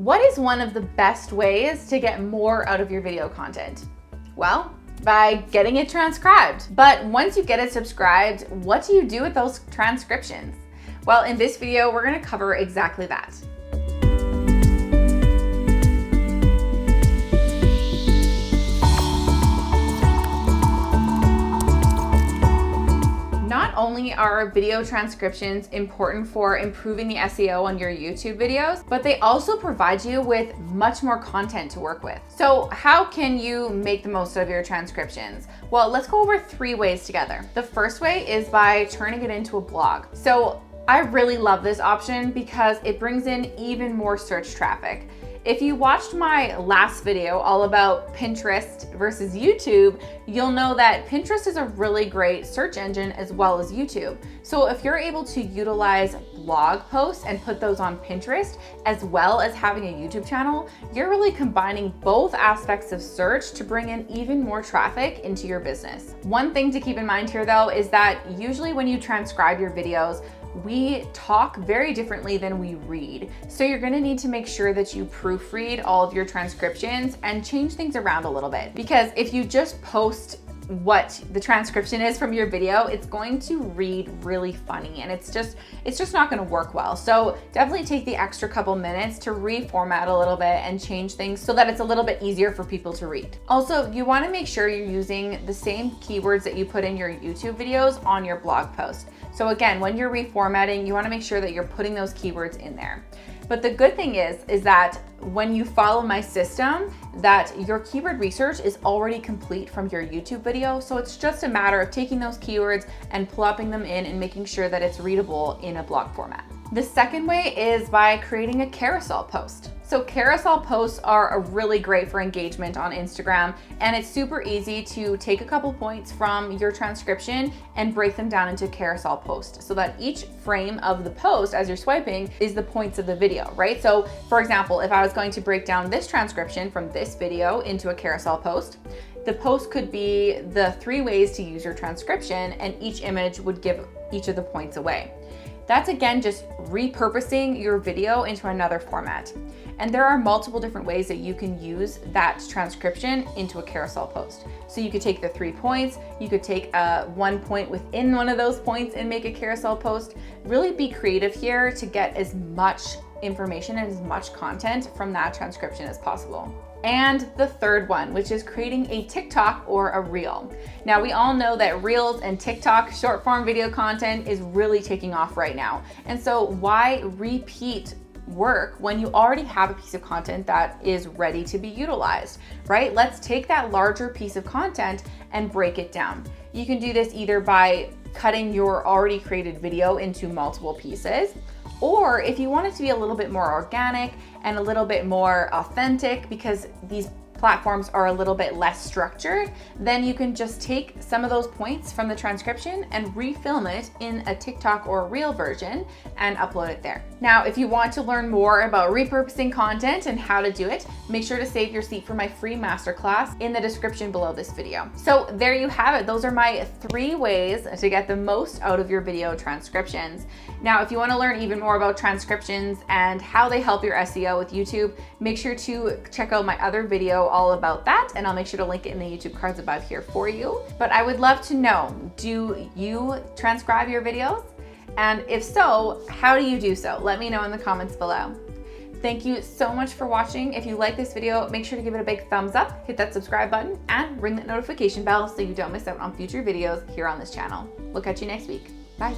What is one of the best ways to get more out of your video content? Well, by getting it transcribed. But once you get it subscribed, what do you do with those transcriptions? Well, in this video, we're going to cover exactly that. Not only are video transcriptions important for improving the SEO on your YouTube videos, but they also provide you with much more content to work with. So how can you make the most of your transcriptions? Well, let's go over 3 ways together. The first way is by turning it into a blog. So I really love this option because it brings in even more search traffic. If you watched my last video all about Pinterest versus YouTube, you'll know that Pinterest is a really great search engine as well as YouTube. So if you're able to utilize blog posts and put those on Pinterest, as well as having a YouTube channel, you're really combining both aspects of search to bring in even more traffic into your business. One thing to keep in mind here though is that usually when you transcribe your videos, we talk very differently than we read. So you're gonna need to make sure that you proofread all of your transcriptions and change things around a little bit. Because if you just post what the transcription is from your video, it's going to read really funny and it's just not gonna work well. So definitely take the extra couple minutes to reformat a little bit and change things so that it's a little bit easier for people to read. Also, you wanna make sure you're using the same keywords that you put in your YouTube videos on your blog post. So again, when you're reformatting, you wanna make sure that you're putting those keywords in there. But the good thing is that when you follow my system, that your keyword research is already complete from your YouTube video. So it's just a matter of taking those keywords and plopping them in and making sure that it's readable in a blog format. The second way is by creating a carousel post. So carousel posts are really great for engagement on Instagram, and it's super easy to take a couple points from your transcription and break them down into carousel post so that each frame of the post as you're swiping is the points of the video, right? So for example, if I was going to break down this transcription from this video into a carousel post, the post could be the 3 ways to use your transcription, and each image would give each of the points away. That's again just repurposing your video into another format. And there are multiple different ways that you can use that transcription into a carousel post. So you could take the 3 points, you could take 1 point within one of those points and make a carousel post. Really be creative here to get as much information and as much content from that transcription as possible. And the third one, which is creating a TikTok or a Reel. Now we all know that Reels and TikTok short form video content is really taking off right now. And so why repeat work when you already have a piece of content that is ready to be utilized, right? Let's take that larger piece of content and break it down. You can do this either by cutting your already created video into multiple pieces, or if you want it to be a little bit more organic and a little bit more authentic because these platforms are a little bit less structured, then you can just take some of those points from the transcription and refilm it in a TikTok or a Reel version and upload it there. Now, if you want to learn more about repurposing content and how to do it, make sure to save your seat for my free masterclass in the description below this video. So there you have it. Those are my 3 ways to get the most out of your video transcriptions. Now, if you want to learn even more about transcriptions and how they help your SEO with YouTube, make sure to check out my other video all about that, and I'll make sure to link it in the YouTube cards above here for you. But I would love to know, do you transcribe your videos? And if so, how do you do so? Let me know in the comments below. Thank you so much for watching. If you like this video, make sure to give it a big thumbs up, hit that subscribe button, and ring that notification bell so you don't miss out on future videos here on this channel. We'll catch you next week. Bye.